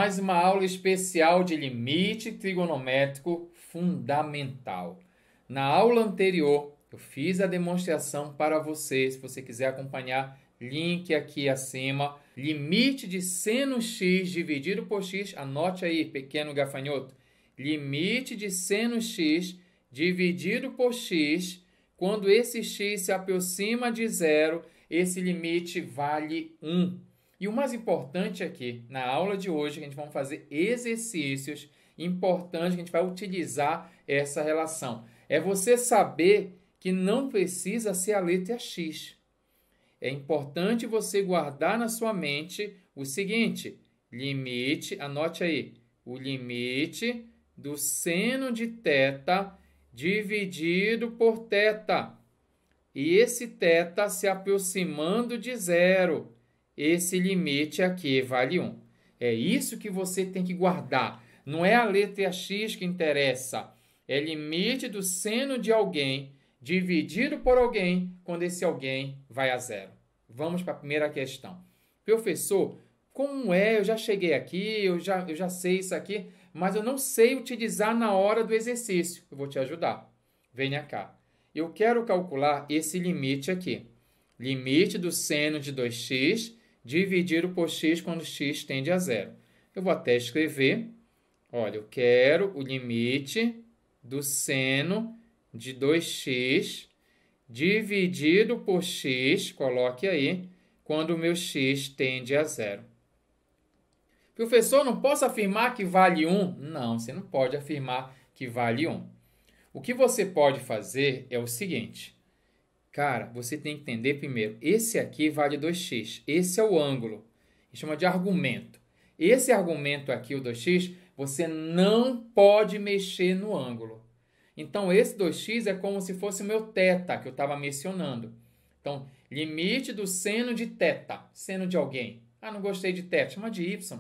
mais uma aula especial de limite trigonométrico fundamental. Na aula anterior, eu fiz a demonstração para você. Se você quiser acompanhar, link aqui acima. Limite de seno x dividido por x, anote aí, pequeno gafanhoto. Limite de seno x dividido por x, quando esse x se aproxima de zero, esse limite vale 1. E o mais importante aqui, na aula de hoje, que a gente vai fazer exercícios importantes, que a gente vai utilizar essa relação. É você saber que não precisa ser a letra x. É importante você guardar na sua mente o seguinte: limite, anote aí, o limite do seno de θ dividido por θ. E esse θ se aproximando de zero. Esse limite aqui vale 1. É isso que você tem que guardar. Não é a letra x que interessa. É limite do seno de alguém dividido por alguém quando esse alguém vai a zero. Vamos para a primeira questão. Professor, como é? Eu já cheguei aqui, eu já sei isso aqui, mas eu não sei utilizar na hora do exercício. Eu vou te ajudar. Venha cá. Eu quero calcular esse limite aqui. Limite do seno de 2x dividido por x quando x tende a zero. Eu vou até escrever. Olha, eu quero o limite do seno de 2x dividido por x, coloque aí, quando o meu x tende a zero. Professor, não posso afirmar que vale 1? Não, você não pode afirmar que vale 1. O que você pode fazer é o seguinte. Cara, você tem que entender primeiro, esse aqui vale 2x, esse é o ângulo, a gente chama de argumento. Esse argumento aqui, o 2x, você não pode mexer no ângulo. Então, esse 2x é como se fosse o meu θ, que eu estava mencionando. Então, limite do seno de θ, seno de alguém. Ah, não gostei de θ, chama de y,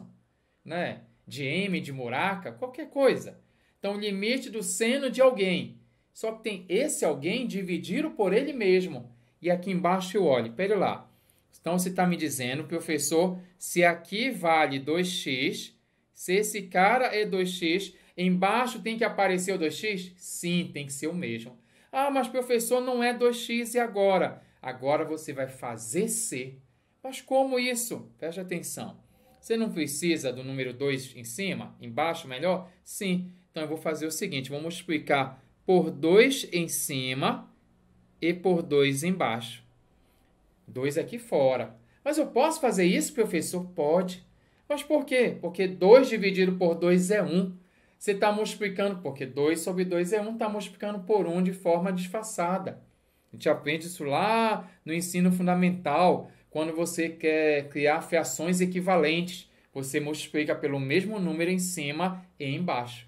né? De m, de muraca, qualquer coisa. Então, limite do seno de alguém. Só que tem esse alguém dividido por ele mesmo. E aqui embaixo eu olho, pera lá. Então, você está me dizendo, professor, se aqui vale 2x, se esse cara é 2x, embaixo tem que aparecer o 2x? Sim, tem que ser o mesmo. Ah, mas professor, não é 2x e agora? Agora você vai fazer C. Mas como isso? Preste atenção. Você não precisa do número 2 em cima? Embaixo, melhor? Sim. Então, eu vou fazer o seguinte, vou multiplicar por 2 em cima e por 2 embaixo. 2 aqui fora. Mas eu posso fazer isso, professor? Pode. Mas por quê? Porque 2 dividido por 2 é 1. Você está multiplicando, porque 2 sobre 2 é 1, está multiplicando por 1 de forma disfarçada. A gente aprende isso lá no ensino fundamental, quando você quer criar frações equivalentes. Você multiplica pelo mesmo número em cima e embaixo.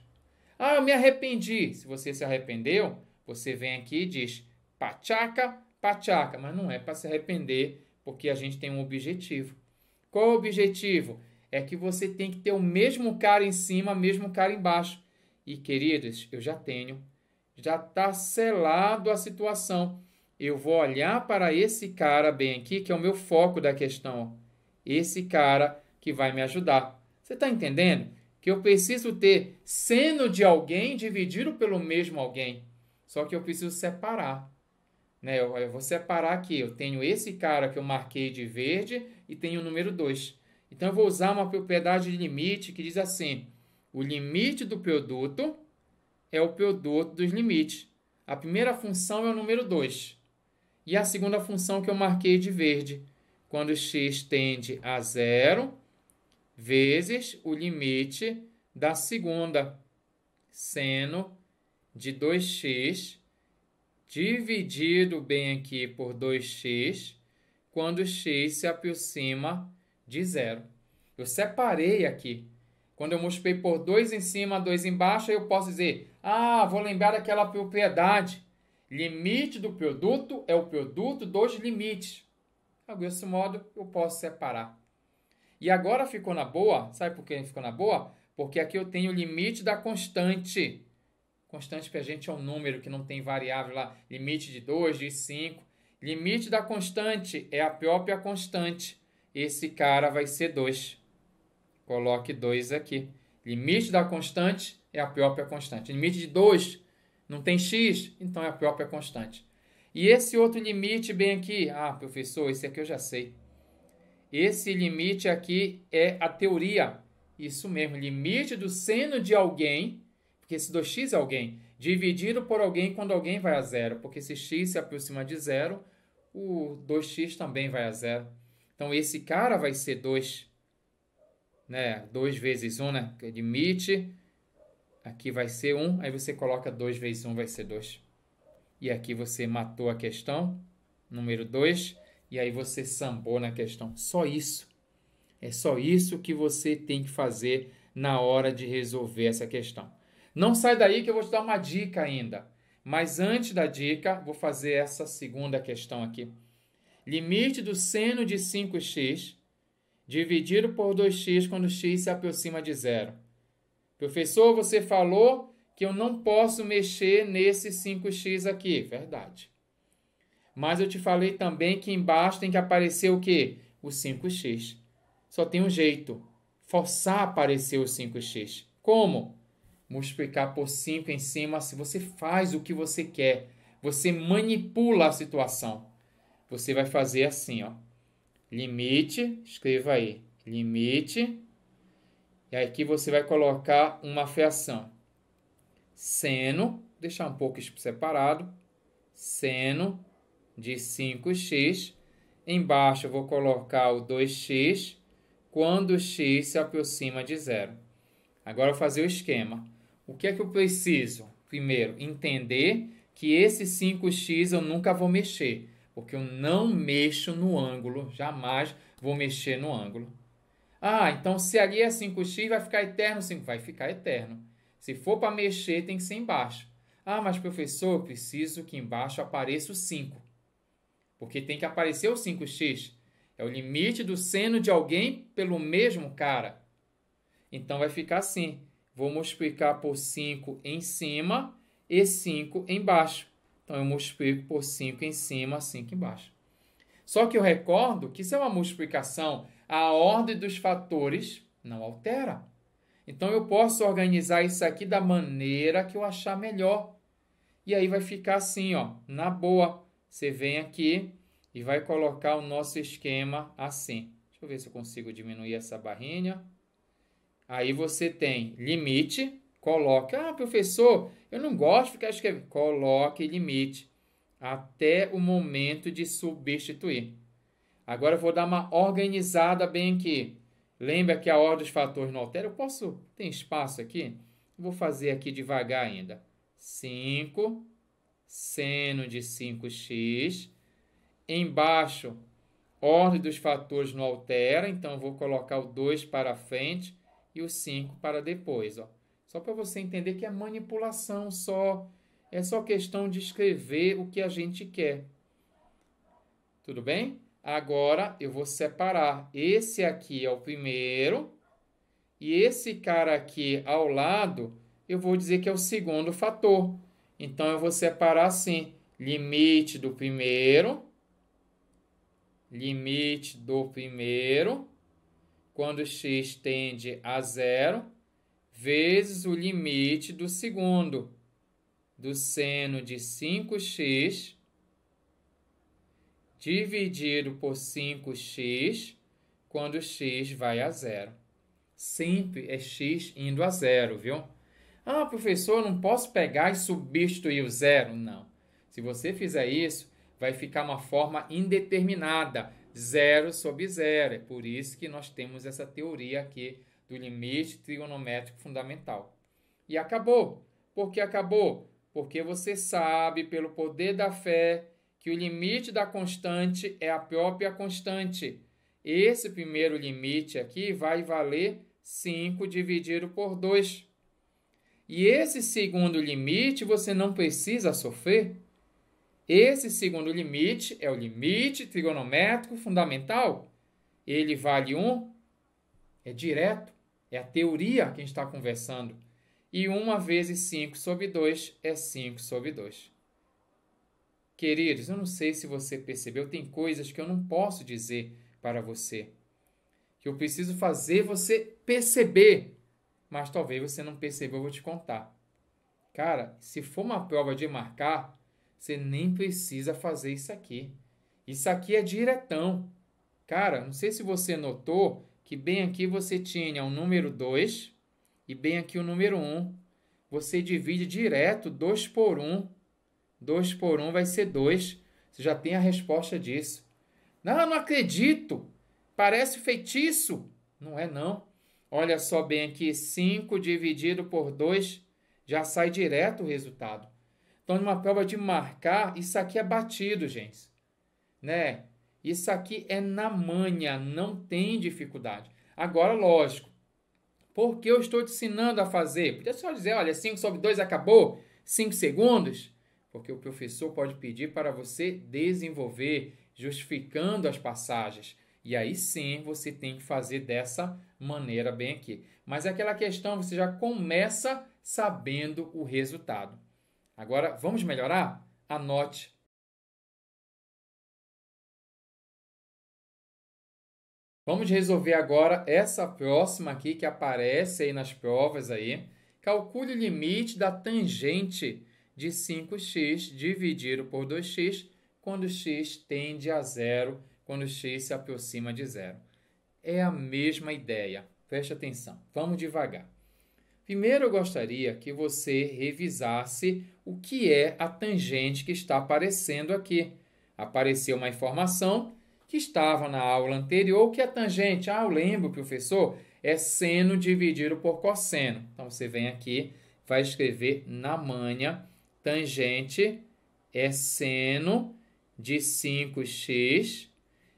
Ah, eu me arrependi. Se você se arrependeu, você vem aqui e diz pachaca, pachaca. Mas não é para se arrepender, porque a gente tem um objetivo. Qual é o objetivo? É que você tem que ter o mesmo cara em cima, o mesmo cara embaixo. E, queridos, eu já tenho. Já está selado a situação. Eu vou olhar para esse cara bem aqui, que é o meu foco da questão. Esse cara que vai me ajudar. Você está entendendo? Que eu preciso ter seno de alguém dividido pelo mesmo alguém. Só que eu preciso separar. Né? Eu vou separar aqui. Eu tenho esse cara que eu marquei de verde e tenho o número 2. Então, eu vou usar uma propriedade de limite que diz assim: o limite do produto é o produto dos limites. A primeira função é o número 2. E a segunda função que eu marquei de verde, quando x tende a zero, vezes o limite da segunda, seno de 2x, dividido bem aqui por 2x, quando x se aproxima de zero. Eu separei aqui. Quando eu multipliquei por 2 em cima, 2 embaixo, eu posso dizer, vou lembrar daquela propriedade. Limite do produto é o produto dos limites. Desse modo, eu posso separar. E agora ficou na boa. Sabe por que ficou na boa? Porque aqui eu tenho o limite da constante. Constante para a gente é um número que não tem variável lá. Limite de 2, de 5. Limite da constante é a própria constante. Esse cara vai ser 2. coloque 2 aqui. Limite da constante é a própria constante. Limite de 2 não tem x, então é a própria constante. E esse outro limite bem aqui, professor, esse aqui eu já sei. Esse limite aqui é a teoria. Isso mesmo, limite do seno de alguém, porque esse 2x é alguém, dividido por alguém quando alguém vai a zero, porque se x se aproxima de zero, o 2x também vai a zero. Então, esse cara vai ser 2, né? 2 vezes 1, né? Limite, aqui vai ser 1, aí você coloca 2 vezes 1, vai ser 2. E aqui você matou a questão, número 2, e aí você sambou na questão. Só isso. É só isso que você tem que fazer na hora de resolver essa questão. Não sai daí que eu vou te dar uma dica ainda. Mas antes da dica, vou fazer essa segunda questão aqui. Limite do seno de 5x dividido por 2x quando x se aproxima de zero. Professor, você falou que eu não posso mexer nesse 5x aqui. Verdade. Mas eu te falei também que embaixo tem que aparecer o quê? O 5x. Só tem um jeito. Forçar a aparecer o 5x. Como? Multiplicar por 5 em cima. Se você faz o que você quer, você manipula a situação. Você vai fazer assim, ó. Limite, escreva aí. Limite. E aqui você vai colocar uma fração. Seno, deixar um pouco separado. Seno de 5x. Embaixo eu vou colocar o 2x quando x se aproxima de zero. Agora eu vou fazer o esquema. O que é que eu preciso? Primeiro, entender que esse 5x eu nunca vou mexer, porque eu não mexo no ângulo, jamais vou mexer no ângulo. Então se ali é 5x, vai ficar eterno? 5 vai ficar eterno. Se for para mexer, tem que ser embaixo. Mas professor, eu preciso que embaixo apareça o 5. Porque tem que aparecer o 5x. É o limite do seno de alguém pelo mesmo cara. Então vai ficar assim. Vou multiplicar por 5 em cima e 5 embaixo. Então eu multiplico por 5 em cima, 5 embaixo. Só que eu recordo que isso é uma multiplicação. A ordem dos fatores não altera. Então eu posso organizar isso aqui da maneira que eu achar melhor. E aí vai ficar assim, ó, na boa. Você vem aqui e vai colocar o nosso esquema assim. Deixa eu ver se eu consigo diminuir essa barrinha. Aí você tem limite, coloca. Professor, eu não gosto de ficar escrevendo. Coloque limite até o momento de substituir. Agora eu vou dar uma organizada bem aqui. Lembra que a ordem dos fatores não altera? Tem espaço aqui? Vou fazer aqui devagar ainda. 5, seno de 5x. Embaixo, ordem dos fatores não altera, então vou colocar o 2 para frente e o 5 para depois. Só para você entender que é manipulação só. É só questão de escrever o que a gente quer. Tudo bem? Agora eu vou separar. Esse aqui é o primeiro e esse cara aqui ao lado eu vou dizer que é o segundo fator. Então eu vou separar assim. Limite do primeiro, quando x tende a zero, vezes o limite do segundo, do seno de 5x, dividido por 5x, quando x vai a zero. Sempre é x indo a zero, viu? Professor, não posso pegar e substituir o zero? Não. Se você fizer isso, vai ficar uma forma indeterminada, zero sobre zero. É por isso que nós temos essa teoria aqui do limite trigonométrico fundamental. E acabou. Por que acabou? Porque você sabe, pelo poder da fé, que o limite da constante é a própria constante. Esse primeiro limite aqui vai valer 5 dividido por 2. E esse segundo limite você não precisa sofrer. Esse segundo limite é o limite trigonométrico fundamental. Ele vale 1, é direto, é a teoria que a gente está conversando. E 1 vezes 5 sobre 2 é 5 sobre 2. Queridos, eu não sei se você percebeu, tem coisas que eu não posso dizer para você. que eu preciso fazer você perceber, mas talvez você não percebeu, eu vou te contar. Cara, se for uma prova de marcar, você nem precisa fazer isso aqui. Isso aqui é diretão. Cara, não sei se você notou que bem aqui você tinha o número 2 e bem aqui o número 1. Você divide direto 2 por 1. 2 por 1 vai ser 2. Você já tem a resposta disso. Não acredito. Parece feitiço. Não é não. Olha só bem aqui, 5 dividido por 2, já sai direto o resultado. Então, numa prova de marcar, isso aqui é batido, gente. Né? Isso aqui é na manha, não tem dificuldade. Agora, lógico, por que eu estou te ensinando a fazer? Podia só dizer, olha, 5 sobre 2 acabou, 5 segundos. Porque o professor pode pedir para você desenvolver, justificando as passagens. E aí sim você tem que fazer dessa maneira bem aqui. Mas aquela questão, você já começa sabendo o resultado. Agora, vamos melhorar? Anote. Vamos resolver agora essa próxima aqui que aparece aí nas provas aí. Calcule o limite da tangente de 5x dividido por 2x quando x tende a zero, quando x se aproxima de zero. É a mesma ideia. Preste atenção. Vamos devagar. Primeiro eu gostaria que você revisasse o que é a tangente que está aparecendo aqui. Apareceu uma informação que estava na aula anterior, que é a tangente. Eu lembro, professor, é seno dividido por cosseno. Então, você vem aqui, vai escrever na manha, tangente é seno de 5x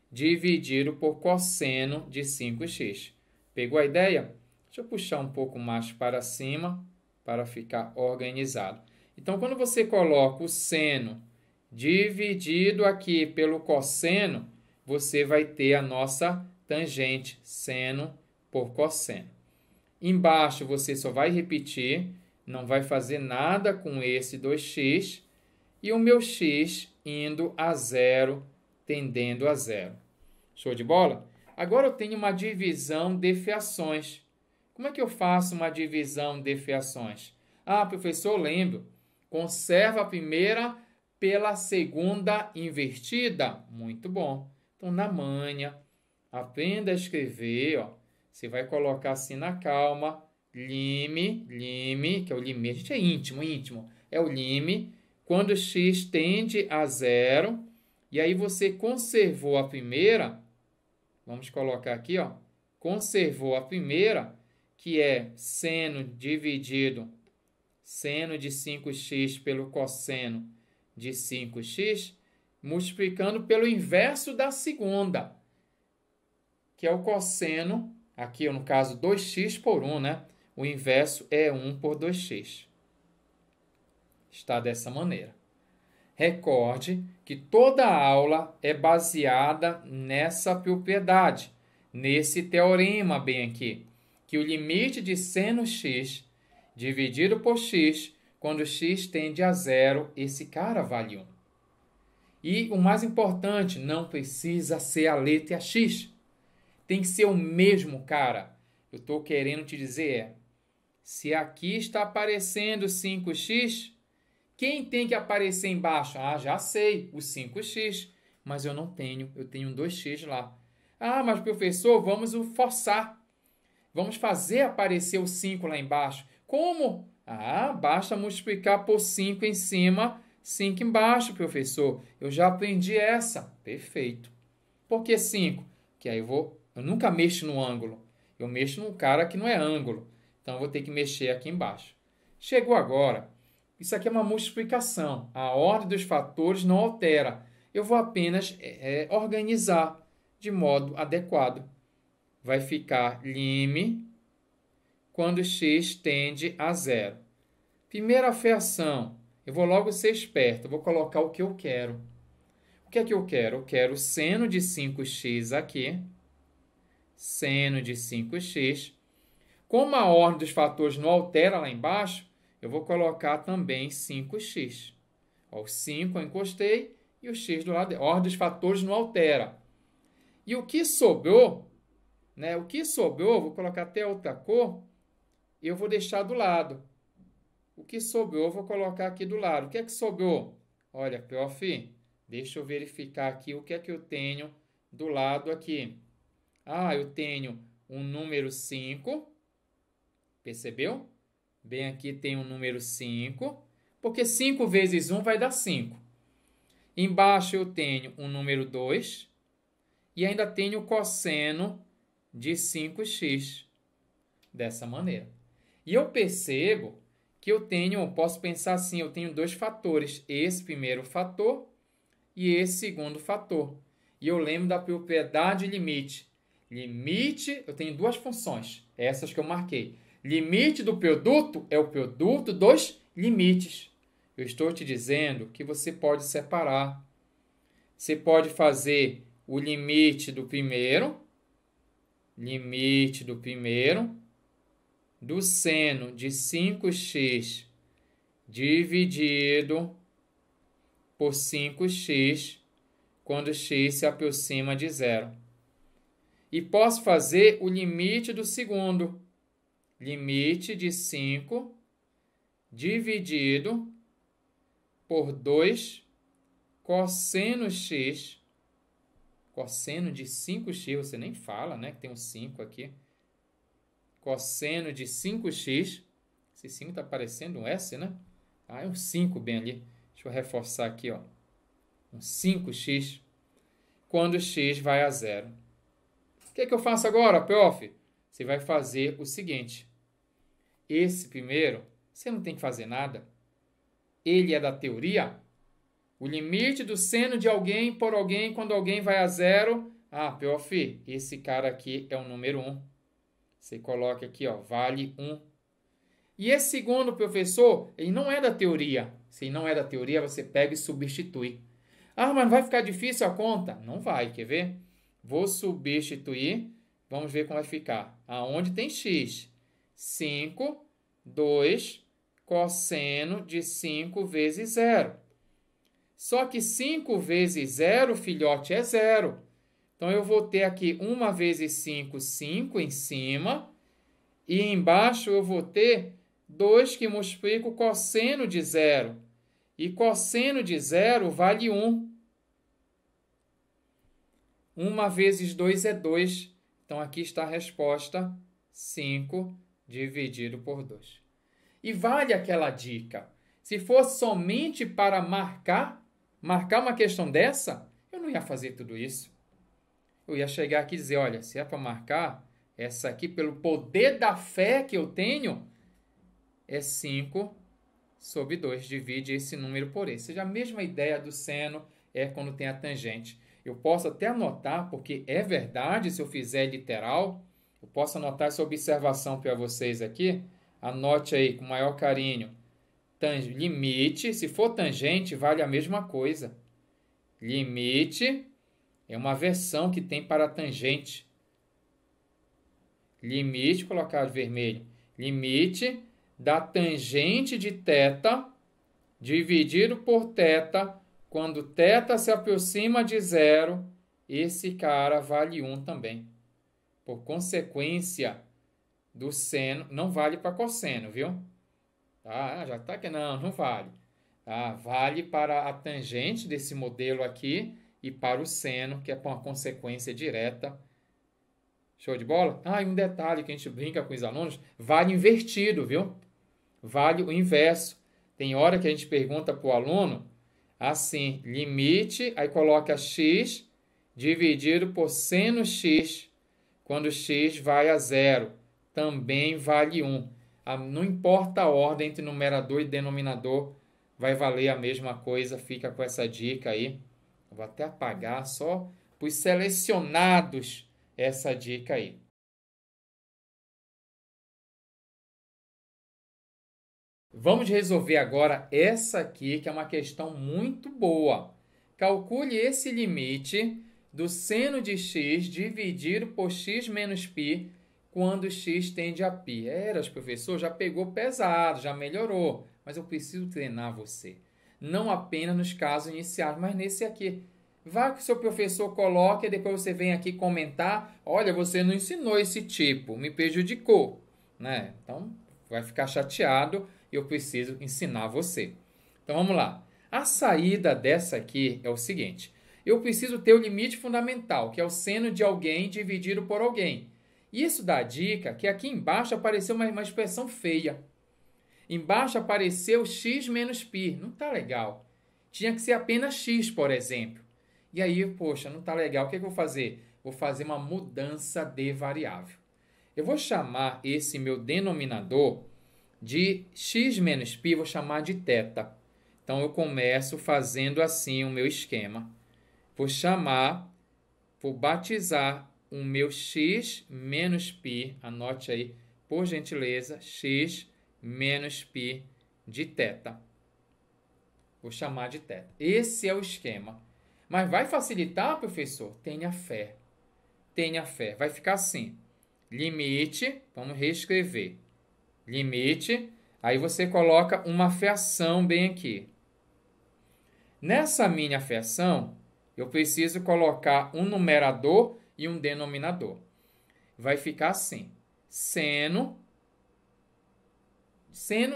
dividido por cosseno de 5x. Pegou a ideia? Deixa eu puxar um pouco mais para cima para ficar organizado. Então, quando você coloca o seno dividido aqui pelo cosseno, você vai ter a nossa tangente, seno por cosseno. Embaixo você só vai repetir, não vai fazer nada com esse 2x, e o meu x indo a zero, tendendo a zero. Show de bola? Agora eu tenho uma divisão de frações. Como é que eu faço uma divisão de frações? Professor, lembro. Conserva a primeira pela segunda invertida. Muito bom. Então, na manha, aprenda a escrever. Você vai colocar assim na calma. Lime, que é o limite. A gente é íntimo. É o lime. Quando x tende a zero, e aí você conservou a primeira, vamos colocar aqui, conservou a primeira, que é seno dividido, seno de 5x pelo cosseno de 5x, multiplicando pelo inverso da segunda, que é o cosseno, aqui no caso 2x por 1, né? O inverso é 1 por 2x. Está dessa maneira. Recorde que toda aula é baseada nessa propriedade, nesse teorema bem aqui, que o limite de seno x dividido por x, quando x tende a zero, esse cara vale 1. E o mais importante, não precisa ser a letra x. Tem que ser o mesmo cara. Eu estou querendo te dizer se aqui está aparecendo 5x, quem tem que aparecer embaixo? Já sei, o 5x, mas eu não tenho, eu tenho um 2x lá. Mas professor, vamos o forçar. Vamos fazer aparecer o 5 lá embaixo. Como? Basta multiplicar por 5 em cima, 5 embaixo, professor. Eu já aprendi essa. Perfeito. Por que 5? Porque aí eu nunca mexo no ângulo. Eu mexo num cara que não é ângulo. Então, eu vou ter que mexer aqui embaixo. Chegou agora. Isso aqui é uma multiplicação. A ordem dos fatores não altera. Eu vou apenas organizar de modo adequado. Vai ficar lime quando x tende a zero. Primeira fração. Eu vou logo ser esperto. Eu vou colocar o que eu quero. O que é que eu quero? Eu quero seno de 5x aqui. Seno de 5x. Como a ordem dos fatores não altera lá embaixo, eu vou colocar também 5x. O 5 eu encostei e o x do lado. A ordem dos fatores não altera. E o que sobrou né? O que sobrou, vou colocar até outra cor, eu vou deixar do lado. O que sobrou, eu vou colocar aqui do lado. O que é que sobrou? Olha, prof, deixa eu verificar aqui o que é que eu tenho do lado aqui. Ah, eu tenho um número 5, percebeu? Bem aqui tem um número 5, porque 5 vezes 1 vai dar 5. Embaixo eu tenho um número 2 e ainda tenho o cosseno de 5x, dessa maneira. E eu percebo que posso pensar assim, eu tenho dois fatores, esse primeiro fator e esse segundo fator. E eu lembro da propriedade limite. Limite, eu tenho duas funções, essas que eu marquei. Limite do produto é o produto dos limites. Eu estou te dizendo que você pode separar. Você pode fazer o limite do primeiro, do seno de 5x dividido por 5x, quando x se aproxima de zero. E posso fazer o limite do segundo, limite de 5 dividido por 2 cosseno x, cosseno de 5x, você nem fala, né, que tem um 5 aqui. Cosseno de 5x, esse 5 está parecendo um S, né? Ah, é um 5 bem ali. Deixa eu reforçar aqui, ó. Um 5x, quando x vai a zero. O que é que eu faço agora, prof? Você vai fazer o seguinte. Esse primeiro, você não tem que fazer nada. Ele é da teoria. O limite do seno de alguém por alguém quando alguém vai a zero. Ah, prof, esse cara aqui é o número 1. Você coloca aqui, ó, vale 1. E esse segundo, professor, ele não é da teoria. Se não é da teoria, você pega e substitui. Ah, mas vai ficar difícil a conta? Não vai, quer ver? Vou substituir. Vamos ver como vai ficar. Aonde tem x? 5, 2, cosseno de 5 vezes 0. Só que 5 vezes 0, filhote, é 0. Então, eu vou ter aqui 1 vezes 5, 5 em cima. E embaixo eu vou ter 2 que multiplica o cosseno de 0. E cosseno de 0 vale 1. 1 vezes 2 é 2. Então, aqui está a resposta, 5 dividido por 2. E vale aquela dica. Se fosse somente para marcar uma questão dessa, eu não ia fazer tudo isso. Eu ia chegar aqui e dizer, olha, se é para marcar, essa aqui, pelo poder da fé que eu tenho, é 5 sobre 2. Divide esse número por esse. Ou seja, a mesma ideia do seno é quando tem a tangente. Eu posso até anotar, porque é verdade, se eu fizer literal, eu posso anotar essa observação para vocês aqui. Anote aí com maior carinho. Limite, se for tangente, vale a mesma coisa. Limite é uma versão que tem para tangente. Limite, colocar vermelho. Limite da tangente de θ dividido por θ, quando θ se aproxima de zero, esse cara vale 1 também. Por consequência do seno, não vale para cosseno, viu? Ah, já está aqui, não vale. Ah, vale para a tangente desse modelo aqui e para o seno, que é com a consequência direta. Show de bola? Ah, e um detalhe que a gente brinca com os alunos, vale invertido, viu? Vale o inverso. Tem hora que a gente pergunta para o aluno, assim, limite, aí coloca x dividido por seno x, quando x vai a zero, também vale 1. Não importa a ordem entre numerador e denominador, vai valer a mesma coisa, fica com essa dica aí. Eu vou até apagar só para os selecionados essa dica aí. Vamos resolver agora essa aqui, que é uma questão muito boa. Calcule esse limite do seno de x dividido por x menos π, quando x tende a π. Professor, já pegou pesado, já melhorou, mas eu preciso treinar você. Não apenas nos casos iniciais, mas nesse aqui. Vá que o seu professor coloque e depois você vem aqui comentar, olha, você não ensinou esse tipo, me prejudicou, né? Então, vai ficar chateado e eu preciso ensinar você. Então, vamos lá. A saída dessa aqui é o seguinte. Eu preciso ter o limite fundamental, que é o seno de alguém dividido por alguém. Isso dá a dica que aqui embaixo apareceu uma expressão feia. Embaixo apareceu x menos π. Não está legal. Tinha que ser apenas x, por exemplo. E aí, poxa, não está legal. O que eu vou fazer? Vou fazer uma mudança de variável. Eu vou chamar esse meu denominador de x menos π, vou chamar de θ. Então, eu começo fazendo assim o meu esquema. Vou batizar o meu x menos π, anote aí, por gentileza, x menos π de θ. Vou chamar de θ. Esse é o esquema. Mas vai facilitar, professor? Tenha fé. Tenha fé. Vai ficar assim. Limite, vamos reescrever. Limite, aí você coloca uma fração bem aqui. Nessa minha fração, eu preciso colocar um numerador e um denominador. Vai ficar assim. Seno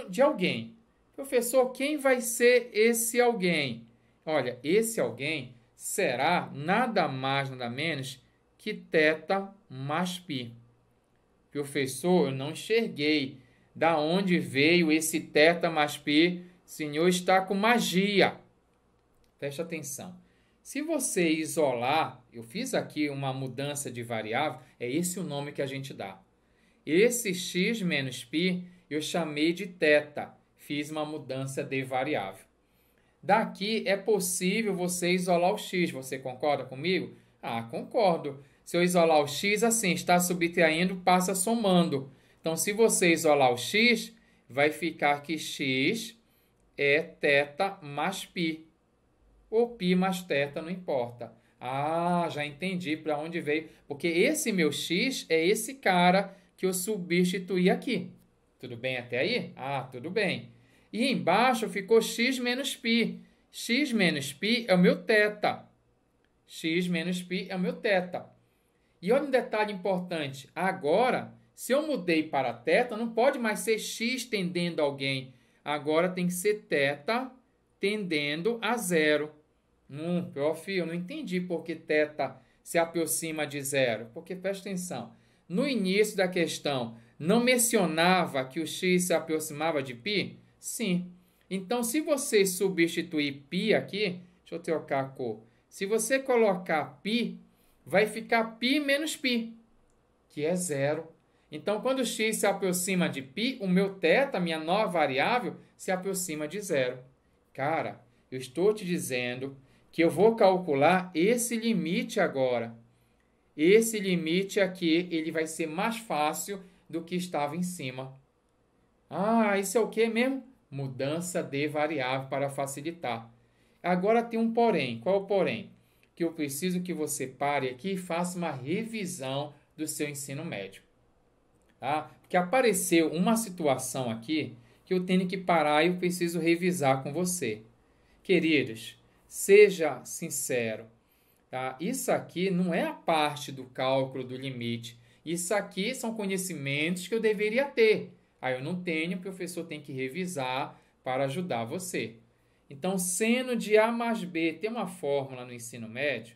de alguém. Professor, quem vai ser esse alguém? Olha, esse alguém será nada mais, nada menos que θ mais π. Professor, eu não enxerguei da onde veio esse θ mais π. O senhor está com magia. Preste atenção. Se você isolar, eu fiz aqui uma mudança de variável, é esse o nome que a gente dá. Esse x menos π eu chamei de θ. Fiz uma mudança de variável. Daqui é possível você isolar o x. Você concorda comigo? Ah, concordo. Se eu isolar o x, assim, está subtraindo, passa somando. Então, se você isolar o x, vai ficar que x é θ mais π. Ou π mais θ, não importa. Ah, já entendi para onde veio. Porque esse meu x é esse cara que eu substituí aqui. Tudo bem até aí? Ah, tudo bem. E embaixo ficou x menos π. X menos π é o meu θ. X menos π é o meu θ. E olha um detalhe importante. Agora, se eu mudei para θ, não pode mais ser x tendendo a alguém. Agora tem que ser θ tendendo a zero. Prof, eu não entendi por que θ se aproxima de zero. Porque, presta atenção, no início da questão, não mencionava que o x se aproximava de π? Sim. Então, se você substituir π aqui, deixa eu trocar a cor. Se você colocar π, vai ficar π menos π, que é zero. Então, quando o x se aproxima de π, o meu θ, minha nova variável, se aproxima de zero. Cara, eu estou te dizendo que eu vou calcular esse limite agora. Esse limite aqui, ele vai ser mais fácil do que estava em cima. Ah, isso é o que mesmo? Mudança de variável para facilitar. Agora tem um porém. Qual é o porém? Que eu preciso que você pare aqui e faça uma revisão do seu ensino médio. Tá? Porque apareceu uma situação aqui que eu tenho que parar e eu preciso revisar com você. Queridos, seja sincero. Tá? Isso aqui não é a parte do cálculo do limite. Isso aqui são conhecimentos que eu deveria ter. Aí eu não tenho, o professor tem que revisar para ajudar você. Então, seno de A mais B, tem uma fórmula no ensino médio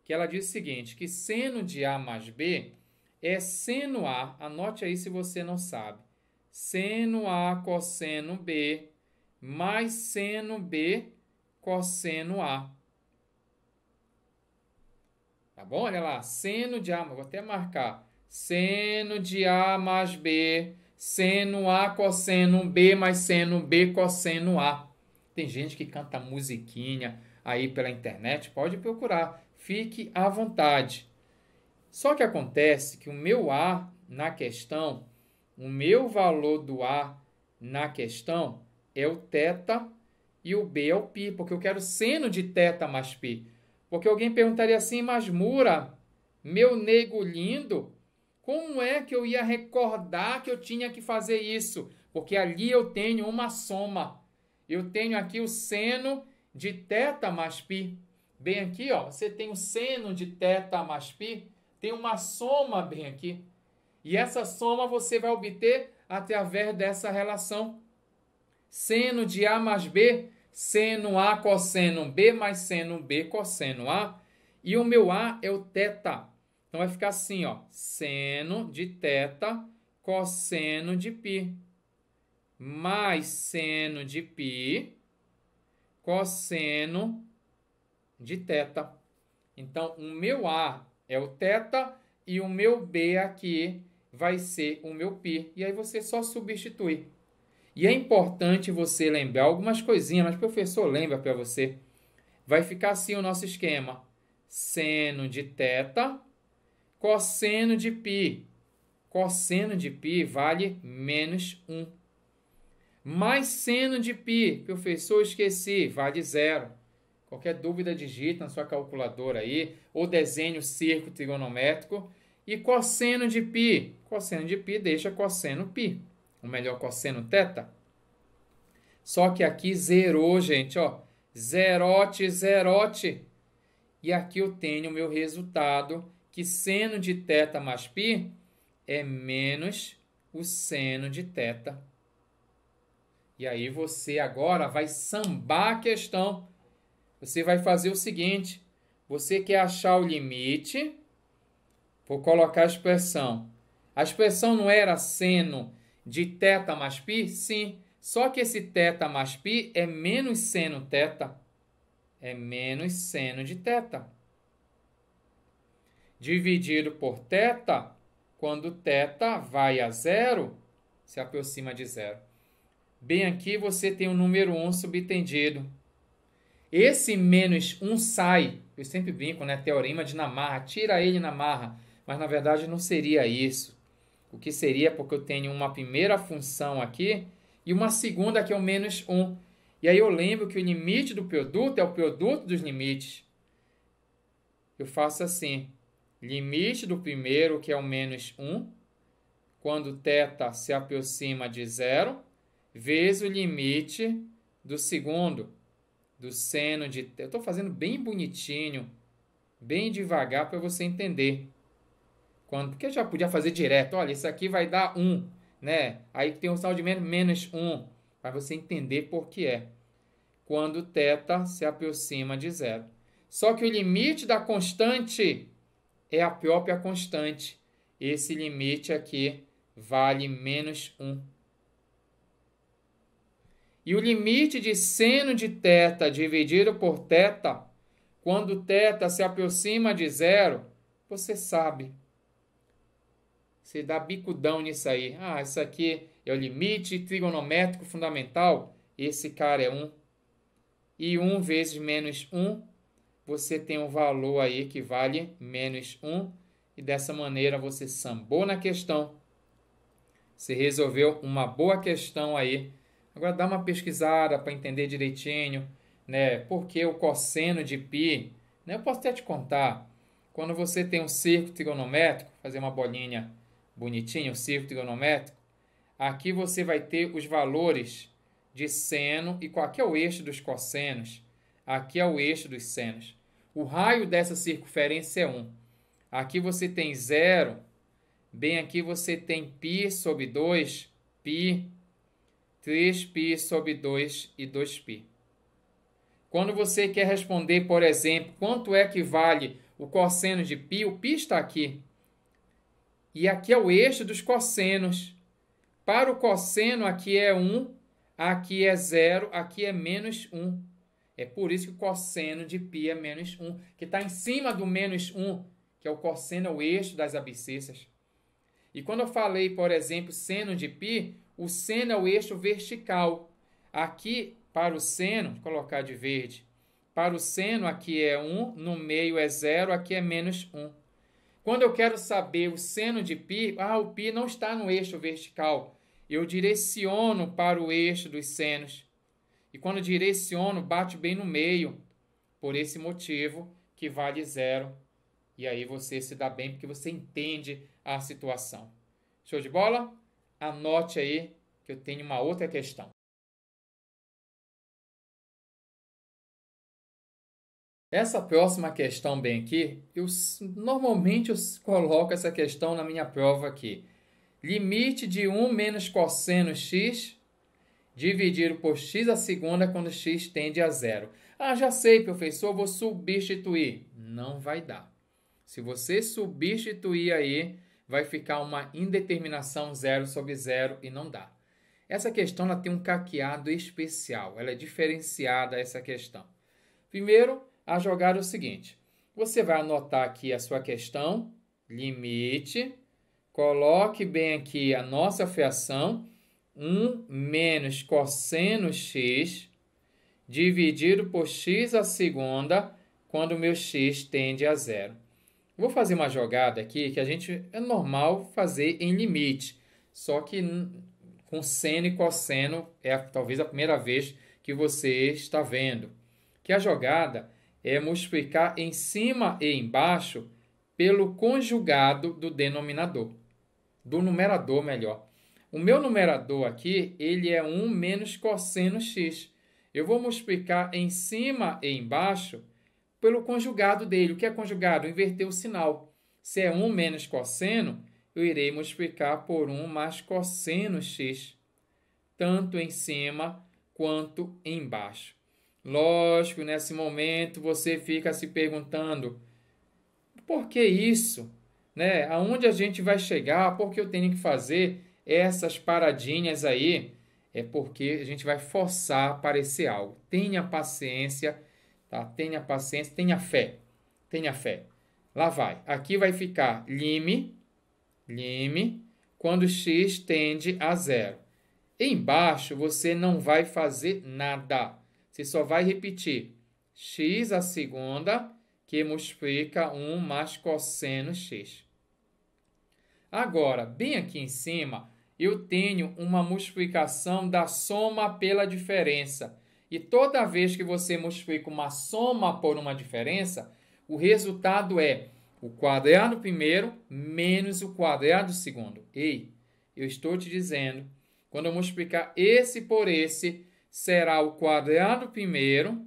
que ela diz o seguinte, que seno de A mais B é seno A, anote aí se você não sabe, seno A cosseno B mais seno B cosseno A. Tá bom? Olha lá, seno de A, vou até marcar, seno de A mais B, seno A cosseno B mais seno B cosseno A. Tem gente que canta musiquinha aí pela internet, pode procurar, fique à vontade. Só que acontece que o meu A na questão, o meu valor do A na questão é o θ e o B é o π, porque eu quero seno de θ mais π. Porque alguém perguntaria assim, mas Mura, meu nego lindo, como é que eu ia recordar que eu tinha que fazer isso? Porque ali eu tenho uma soma. Eu tenho aqui o seno de θ mais π. Bem aqui, ó, você tem o seno de θ mais π, tem uma soma bem aqui. E essa soma você vai obter através dessa relação. Seno de A mais B, seno A cosseno B mais seno B cosseno A. E o meu A é o θ. Então vai ficar assim, ó, seno de θ cosseno de π mais seno de π cosseno de θ. Então, o meu A é o θ e o meu B aqui vai ser o meu π. E aí você só substitui. E é importante você lembrar algumas coisinhas, mas o professor lembra para você. Vai ficar assim o nosso esquema. Seno de θ, cosseno de π. Cosseno de π vale menos 1. Mais seno de π, professor, esqueci, vale 0. Qualquer dúvida, digita na sua calculadora aí, ou desenhe o círculo trigonométrico. E cosseno de π. Cosseno de π deixa cosseno π. Ou melhor, cosseno θ. Só que aqui zerou, gente, ó. Zerote, zerote. E aqui eu tenho o meu resultado, que seno de θ mais π é menos o seno de θ. E aí você agora vai sambar a questão. Você vai fazer o seguinte, você quer achar o limite, vou colocar a expressão. A expressão não era seno de θ mais π? Sim, só que esse θ mais π é menos seno θ. É menos seno de θ. Dividido por θ, quando θ vai a zero, se aproxima de zero. Bem aqui você tem o número 1 subtendido. Esse menos 1 sai. Eu sempre brinco, né? Teorema de Namarra. Tira ele na marra. Mas, na verdade, não seria isso. O que seria porque eu tenho uma primeira função aqui e uma segunda que é o menos 1. E aí eu lembro que o limite do produto é o produto dos limites. Eu faço assim. Limite do primeiro, que é o menos 1, quando θ se aproxima de zero, vezes o limite do segundo, do seno de... Eu estou fazendo bem bonitinho, bem devagar para você entender. Porque eu já podia fazer direto. Olha, isso aqui vai dar 1, né? Aí tem um sinal de menos 1, para você entender por que é. Quando θ se aproxima de zero. Só que o limite da constante é a própria constante. Esse limite aqui vale menos 1. E o limite de seno de θ dividido por θ, quando θ se aproxima de zero, você sabe. Você dá bicudão nisso aí. Ah, isso aqui é o limite trigonométrico fundamental. Esse cara é 1. E 1 vezes menos 1, você tem um valor aí que vale menos 1. E dessa maneira você sambou na questão. Você resolveu uma boa questão aí. Agora dá uma pesquisada para entender direitinho, né? Por que o cosseno de π? Né? Eu posso até te contar. Quando você tem um círculo trigonométrico, fazer uma bolinha bonitinha, um círculo trigonométrico, aqui você vai ter os valores de seno e qual é o eixo dos cossenos. Aqui é o eixo dos senos. O raio dessa circunferência é 1. Aqui você tem 0. Bem aqui você tem π sobre 2, π, 3π sobre 2 e 2π. Quando você quer responder, por exemplo, quanto é que vale o cosseno de π, o π está aqui. E aqui é o eixo dos cossenos. Para o cosseno, aqui é 1, aqui é 0, aqui é menos 1. É por isso que o cosseno de π é menos 1, que está em cima do menos 1, que é o cosseno, é o eixo das abscissas. E quando eu falei, por exemplo, seno de π, o seno é o eixo vertical. Aqui, para o seno, vou colocar de verde, para o seno aqui é 1, no meio é 0, aqui é menos 1. Quando eu quero saber o seno de π, o π não está no eixo vertical. Eu direciono para o eixo dos senos. E quando direciono, bate bem no meio. Por esse motivo que vale 0. E aí você se dá bem porque você entende a situação. Show de bola? Anote aí que eu tenho uma outra questão. Essa próxima questão bem aqui, normalmente eu coloco essa questão na minha prova aqui. Limite de 1 menos cosseno x dividido por x à segunda quando x tende a zero. Ah, já sei, professor, vou substituir. Não vai dar. Se você substituir aí, vai ficar uma indeterminação 0 sobre 0 e não dá. Essa questão ela tem um caqueado especial, ela é diferenciada essa questão. Primeiro, a jogada é o seguinte, você vai anotar aqui a sua questão, limite, coloque bem aqui a nossa fração, 1 menos cosseno x dividido por x à segunda quando o meu x tende a zero. Vou fazer uma jogada aqui que a gente é normal fazer em limite, só que com seno e cosseno é talvez a primeira vez que você está vendo. Que a jogada é multiplicar em cima e embaixo pelo conjugado do denominador, do numerador melhor. O meu numerador aqui, ele é 1 menos cosseno x. Eu vou multiplicar em cima e embaixo pelo conjugado dele. O que é conjugado? Inverter o sinal. Se é 1 menos cosseno, eu irei multiplicar por 1 mais cosseno x, tanto em cima quanto embaixo. Lógico, nesse momento você fica se perguntando, por que isso? Né? Aonde a gente vai chegar? Por que eu tenho que fazer essas paradinhas aí? É porque a gente vai forçar a aparecer algo. Tenha paciência, tá? Tenha paciência, tenha fé. Tenha fé. Lá vai. Aqui vai ficar lime, quando x tende a zero. Embaixo você não vai fazer nada. Você só vai repetir x à segunda, que multiplica 1 mais cosseno x. Agora, bem aqui em cima, eu tenho uma multiplicação da soma pela diferença. E toda vez que você multiplica uma soma por uma diferença, o resultado é o quadrado primeiro menos o quadrado segundo. Ei, eu estou te dizendo, quando eu multiplicar esse por esse, será o quadrado primeiro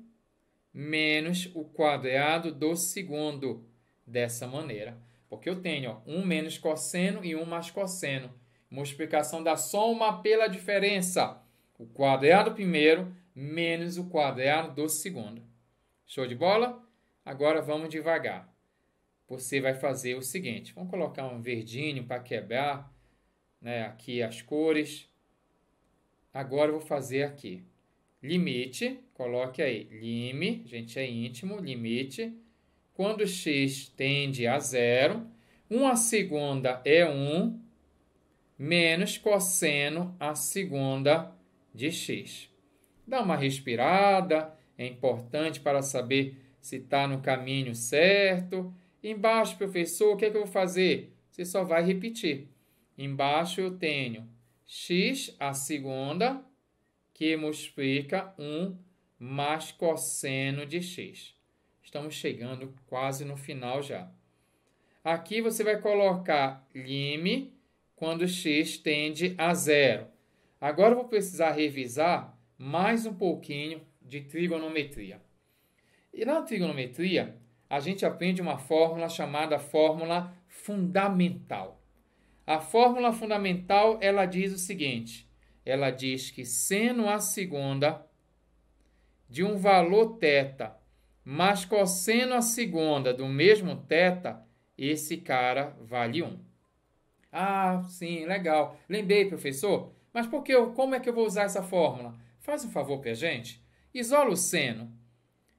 menos o quadrado do segundo. Dessa maneira. Porque eu tenho 1 menos cosseno e 1 mais cosseno. Multiplicação da soma pela diferença. O quadrado primeiro menos o quadrado do segundo. Show de bola? Agora vamos devagar. Você vai fazer o seguinte. Vamos colocar um verdinho para quebrar, né, aqui as cores. Agora eu vou fazer aqui. Limite, coloque aí. Lime, gente, é íntimo, limite. Quando x tende a zero, 1 à segunda é 1, menos cosseno à segunda de x. Dá uma respirada, é importante para saber se está no caminho certo. Embaixo, professor, o que é que eu vou fazer? Você só vai repetir. Embaixo eu tenho x à segunda, que multiplica 1 mais cosseno de x. Estamos chegando quase no final já. Aqui você vai colocar lime quando x tende a zero. Agora eu vou precisar revisar mais um pouquinho de trigonometria. E na trigonometria, a gente aprende uma fórmula chamada fórmula fundamental. A fórmula fundamental, ela diz o seguinte, ela diz que seno à segunda de um valor θ mais cosseno à segunda do mesmo θ, esse cara vale 1. Ah, sim, legal. Lembrei, professor. Mas como é que eu vou usar essa fórmula? Faz um favor para a gente. Isola o seno.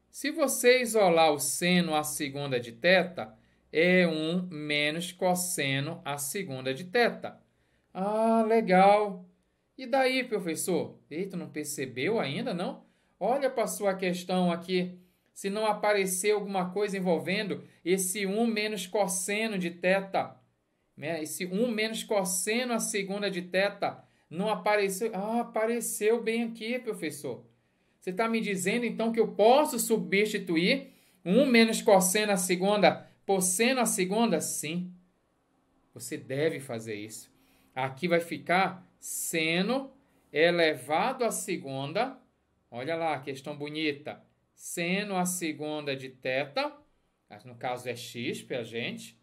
Se você isolar o seno à segunda de θ, é 1 menos cosseno à segunda de θ. Ah, legal. E daí, professor? Eita, não percebeu ainda, não? Olha para a sua questão aqui. Se não aparecer alguma coisa envolvendo esse 1 menos cosseno de θ, né? Esse 1 menos cosseno à segunda de θ, não apareceu. Ah, apareceu bem aqui, professor. Você está me dizendo, então, que eu posso substituir 1 menos cosseno à segunda por seno à segunda? Sim, você deve fazer isso. Aqui vai ficar seno elevado à segunda. Olha lá, questão bonita. seno a segunda de θ, no caso é x para a gente,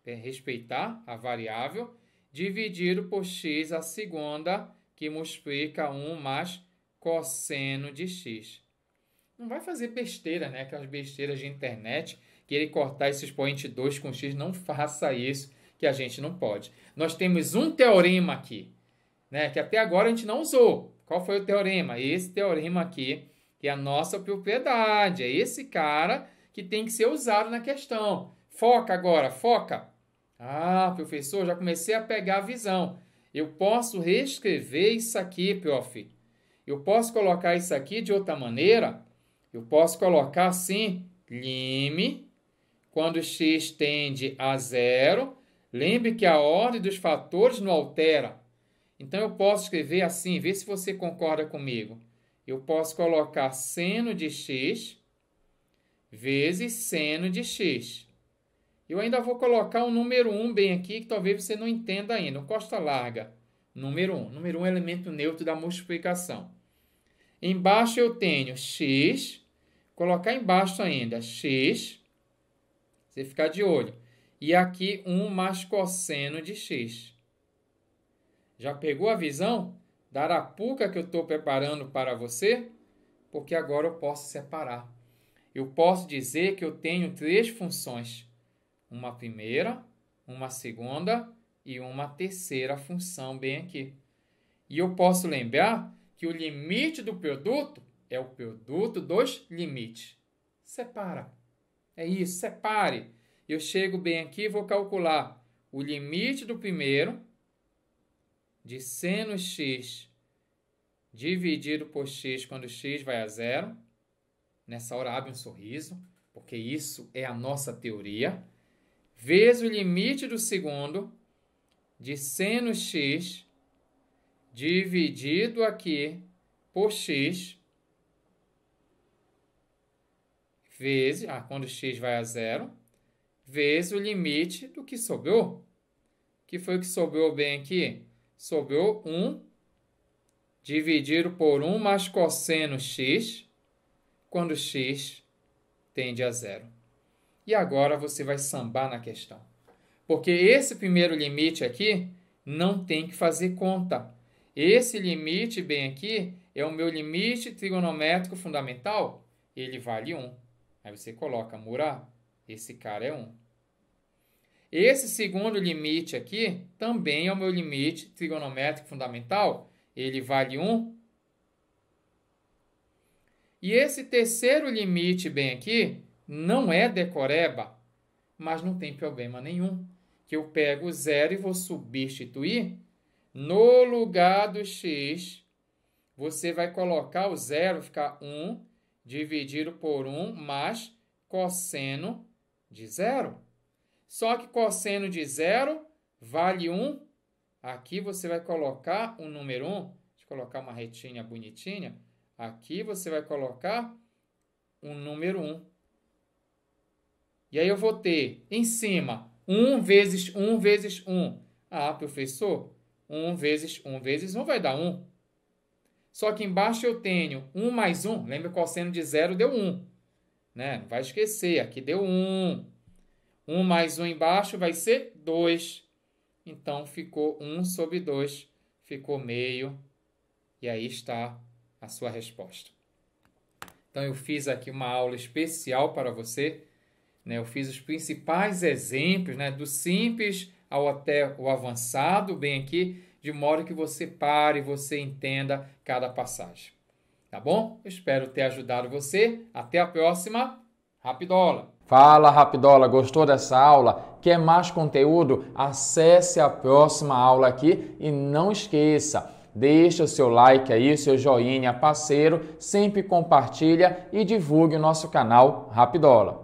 respeitar a variável, dividido por x a segunda, que multiplica 1 mais cosseno de x. Não vai fazer besteira, né? Aquelas besteiras de internet, querer cortar esse expoente 2 com x, não faça isso, que a gente não pode. Nós temos um teorema aqui, né? Que até agora a gente não usou. Qual foi o teorema? Esse teorema aqui, que é a nossa propriedade. É esse cara que tem que ser usado na questão. Foca agora, foca. Ah, professor, já comecei a pegar a visão. Eu posso reescrever isso aqui, prof. Eu posso colocar isso aqui de outra maneira. Eu posso colocar assim, lim, quando x tende a 0. Lembre que a ordem dos fatores não altera. Então, eu posso escrever assim, vê se você concorda comigo. Eu posso colocar seno de x vezes seno de x. Eu ainda vou colocar o número 1 bem aqui, que talvez você não entenda ainda. O costa larga, número 1. Número 1 é elemento neutro da multiplicação. Embaixo eu tenho x, colocar embaixo ainda x, você ficar de olho. E aqui 1 mais cosseno de x. Já pegou a visão da arapuca que eu estou preparando para você? Porque agora eu posso separar. Eu posso dizer que eu tenho 3 funções. Uma primeira, uma segunda e uma terceira função bem aqui. E eu posso lembrar que o limite do produto é o produto dos limites. Separa. É isso, separe. Eu chego bem aqui e vou calcular o limite do primeiro de seno x dividido por x quando x vai a 0. Nessa hora abre um sorriso, porque isso é a nossa teoria. Vezes o limite do segundo de seno x dividido aqui por x vezes, quando x vai a 0, vezes o limite do que sobrou. Que foi o que sobrou bem aqui? Sobrou 1 dividido por 1 mais cosseno x, quando x tende a 0. E agora você vai sambar na questão. Porque esse primeiro limite aqui não tem que fazer conta. Esse limite bem aqui é o meu limite trigonométrico fundamental. Ele vale 1. Aí você coloca Murá, esse cara é 1. Esse segundo limite aqui também é o meu limite trigonométrico fundamental. Ele vale 1. E esse terceiro limite bem aqui não é decoreba, mas não tem problema nenhum. Que eu pego o 0 e vou substituir. No lugar do x, você vai colocar o 0, ficar 1 dividido por 1 mais cosseno de 0. Só que cosseno de 0 vale 1. Aqui você vai colocar o número 1. Deixa eu colocar uma retinha bonitinha. Aqui você vai colocar o número 1. E aí eu vou ter em cima 1 vezes 1 vezes 1. Ah, professor, 1 vezes 1 vezes 1 vai dar 1. Só que embaixo eu tenho 1 mais 1. Lembra que o cosseno de 0 deu 1. Né? Não vai esquecer, aqui deu 1. 1 mais 1 embaixo vai ser 2. Então, ficou 1 sobre 2. Ficou meio. E aí está a sua resposta. Então, eu fiz aqui uma aula especial para você. Eu fiz os principais exemplos, do simples ao até o avançado, bem aqui, de modo que você pare e você entenda cada passagem. Tá bom? Eu espero ter ajudado você. Até a próxima. Rapidola! Fala, Rapidola! Gostou dessa aula? Quer mais conteúdo? Acesse a próxima aula aqui e não esqueça, deixa o seu like aí, seu joinha parceiro, sempre compartilha e divulgue o nosso canal Rapidola.